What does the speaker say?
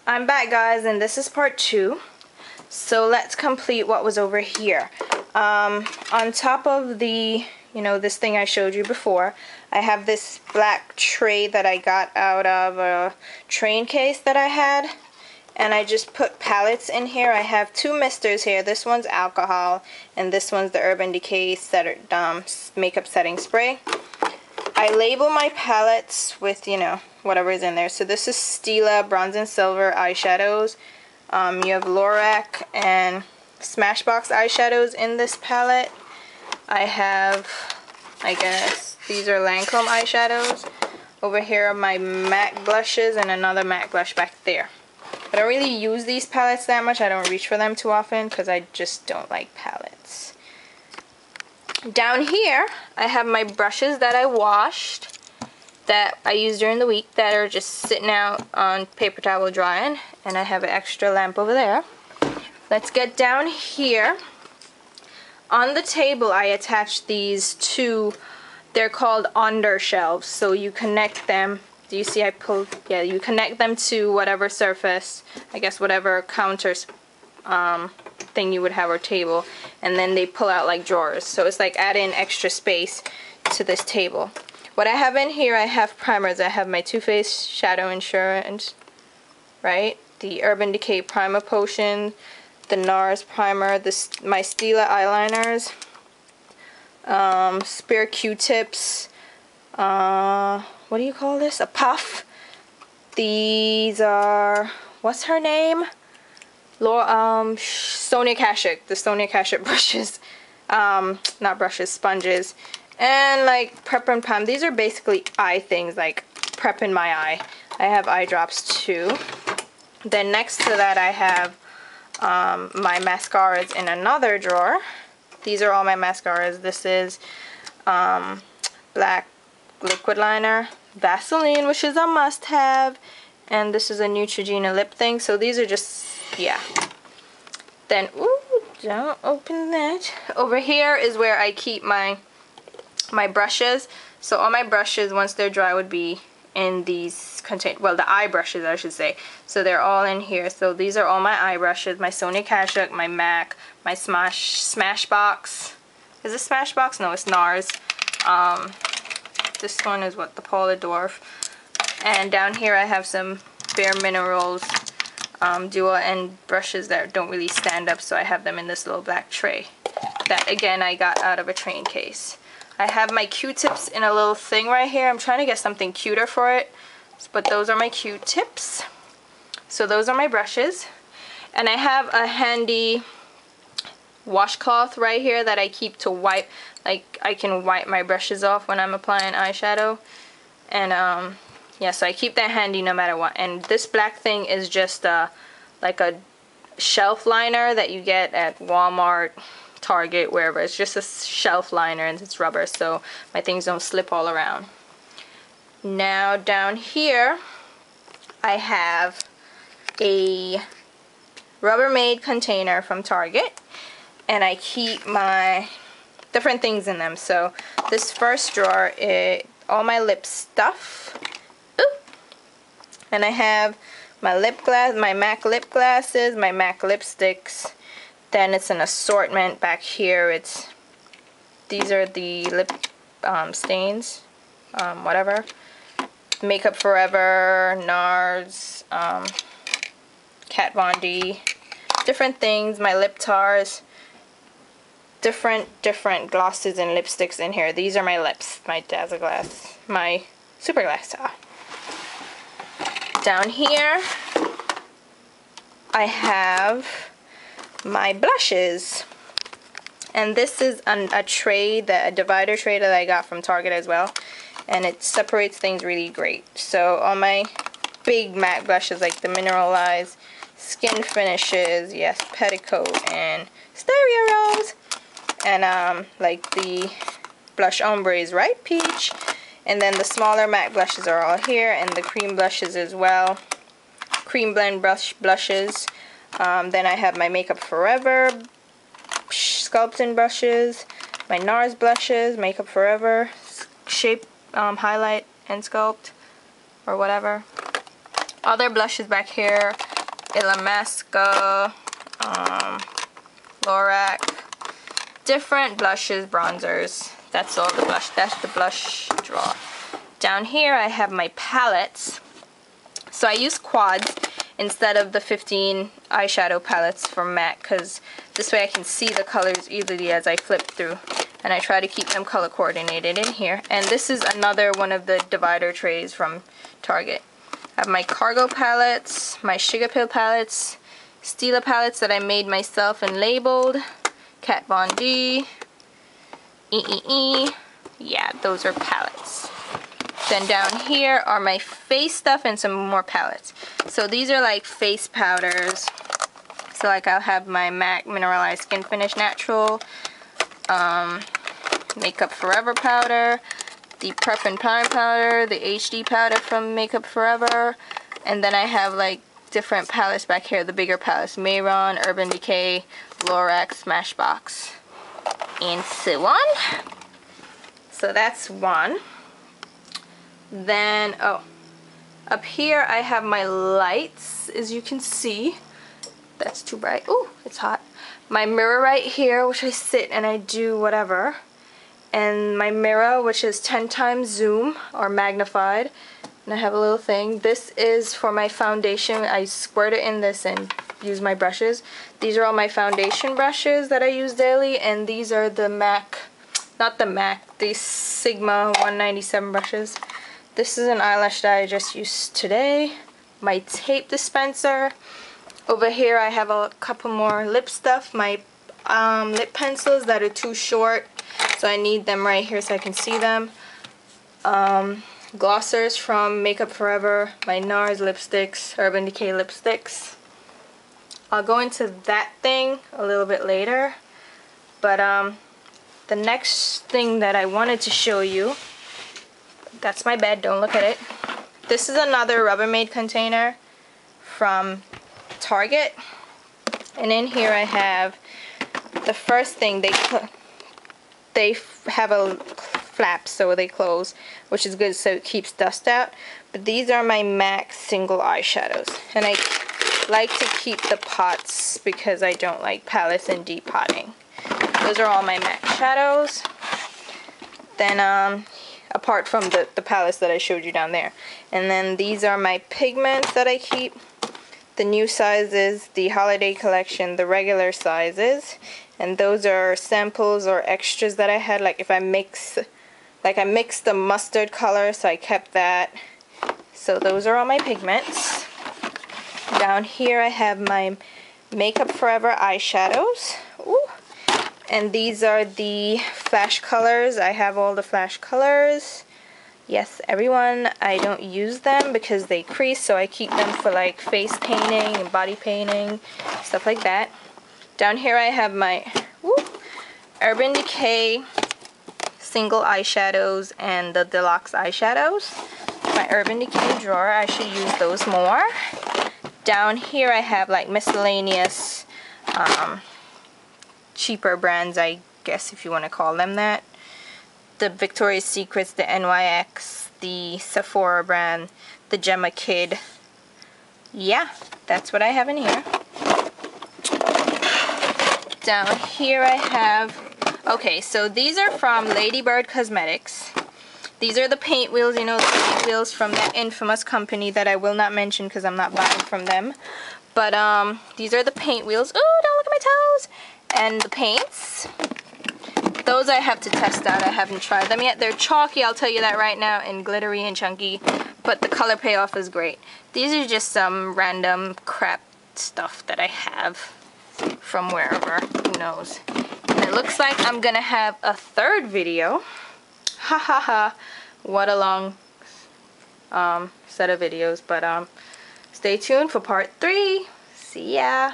I'm back, guys, and this is part 2. So let's complete what was over here. On top of the, this thing I showed you before, I have this black tray that I got out of a train case that I had. And I just put palettes in here. I have 2 misters here. This one's alcohol, and this one's the Urban Decay makeup setting spray. I label my palettes with, whatever is in there. So this is Stila Bronze and Silver eyeshadows. You have Lorac and Smashbox eyeshadows in this palette. I have, I guess, these are Lancome eyeshadows. Over here are my MAC blushes and another MAC blush back there. I don't really use these palettes that much. I don't reach for them too often because I just don't like palettes. Down here, I have my brushes that I washed that I used during the week that are just sitting out on paper towel drying, and I have an extra lamp over there. Let's get down here. On the table, I attached these 2, they're called under shelves, so you connect them. Do you see I pulled? Yeah, you connect them to whatever surface, I guess whatever counters thing you would have or table, and then they pull out like drawers. So it's like adding extra space to this table. What I have in here, I have primers. I have my Too Faced Shadow Insurance, right? The Urban Decay Primer Potion, the NARS Primer, my Stila eyeliners, spare Q-tips, what do you call this? A puff. These are, what's her name? Sonia Kashuk. The Sonia Kashuk brushes. Not brushes, sponges. And like Prep and Pam. These are basically eye things, like prepping my eye. I have eye drops too. Then next to that I have my mascaras in another drawer. These are all my mascaras. This is black liquid liner, Vaseline, which is a must-have, and this is a Neutrogena lip thing. So these are just, yeah. Then, ooh, don't open that. Over here is where I keep my brushes. So all my brushes, once they're dry, would be in these well, the eye brushes, I should say. So they're all in here. So these are all my eye brushes, my Sonia Kashuk, my MAC, my Smashbox. Is this Smashbox? No, it's NARS. This one is what, the Paula Dwarf. And down here I have some Bare Minerals dual end brushes that don't really stand up, so I have them in this little black tray that again I got out of a train case. I have my Q-tips in a little thing right here. I'm trying to get something cuter for it, but those are my Q-tips. So those are my brushes, and I have a handy washcloth right here that I keep to wipe, like I can wipe my brushes off when I'm applying eyeshadow. And yeah, so I keep that handy no matter what. And this black thing is just like a shelf liner that you get at Walmart, Target, wherever. It's just a shelf liner and it's rubber, so my things don't slip all around. Now down here I have a Rubbermaid container from Target, and I keep my different things in them. So this first drawer is all my lip stuff. Ooh. And I have my lip gloss, my MAC lip glasses, my MAC lipsticks. Then it's an assortment back here. These are the lip stains, whatever. Makeup Forever, NARS, Kat Von D, different things. My lip tars, different glosses and lipsticks in here. These are my lips, my Dazzle Glass, my Super Glass Towel. Down here I have my blushes, and this is a tray, a divider tray that I got from Target as well, and it separates things really great. So all my big matte blushes, like the Mineralized, Skin Finishes, yes, Petticoat, and Stereo Rose, and like the blush ombres, right, Peach, and then the smaller matte blushes are all here, and the cream blushes as well, cream blend blushes. Then I have my Makeup Forever sculpting brushes, my NARS blushes, Makeup Forever Shape Highlight and Sculpt, or whatever. Other blushes back here, Illamasqua, Lorac, different blushes, bronzers. That's all the blush. That's the blush drawer. Down here I have my palettes. So I use quads instead of the 15 eyeshadow palettes from MAC, because this way I can see the colors easily as I flip through. And I try to keep them color coordinated in here. And this is another one of the divider trays from Target. I have my Cargo palettes, my Sugar Pill palettes, Stila palettes that I made myself and labeled, Kat Von D, yeah, those are palettes. Then down here are my face stuff and some more palettes. So these are like face powders. So like I'll have my MAC Mineralized Skin Finish Natural, Makeup Forever powder, the Prep and Prime powder, the HD powder from Makeup Forever, and then I have like different palettes back here, the bigger palettes, Mayron, Urban Decay, Lorac, Smashbox, and so on. So that's one. Then, oh, up here I have my lights, as you can see. That's too bright. Ooh, it's hot. My mirror right here, which I sit and I do whatever. And my mirror, which is 10 times zoom or magnified. And I have a little thing. This is for my foundation. I squirt it in this and use my brushes. These are all my foundation brushes that I use daily. And these are the MAC, not the MAC, the Sigma 197 brushes. This is an eyelash that I just used today. My tape dispenser. Over here I have a couple more lip stuff. My lip pencils that are too short, so I need them right here so I can see them. Glossers from Makeup Forever. My NARS lipsticks, Urban Decay lipsticks. I'll go into that thing a little bit later. But the next thing that I wanted to show you, that's my bed, don't look at it. This is another Rubbermaid container from Target. And in here I have the first thing, they have a flap so they close, which is good so it keeps dust out. But these are my MAC single eyeshadows. And I like to keep the pots because I don't like palettes and deep potting. Those are all my MAC shadows. Then apart from the palettes that I showed you down there. And then these are my pigments that I keep. The new sizes, the holiday collection, the regular sizes. And those are samples or extras that I had. Like if I mix, like I mixed the mustard color, so I kept that. So those are all my pigments. Down here I have my Makeup Forever eyeshadows. Ooh. And these are the flash colors. I have all the flash colors. Yes, everyone. I don't use them because they crease, so I keep them for like face painting and body painting, stuff like that. Down here I have my Urban Decay single eyeshadows and the deluxe eyeshadows. My Urban Decay drawer, I should use those more. Down here I have like miscellaneous cheaper brands, I guess if you want to call them that. The Victoria's Secrets, the NYX, the Sephora brand, the Gemma Kid. Yeah, that's what I have in here. Down here I have, okay, so these are from Lady Bird Cosmetics. These are the paint wheels, you know, the paint wheels from that infamous company that I will not mention because I'm not buying from them. But these are the paint wheels. Oh, don't look at my toes. And the paints. Those I have to test out. I haven't tried them yet. They're chalky, I'll tell you that right now, and glittery and chunky. But the color payoff is great. These are just some random crap stuff that I have from wherever. Who knows. And it looks like I'm gonna have a third video. Ha ha ha. What a long set of videos. But stay tuned for part 3. See ya.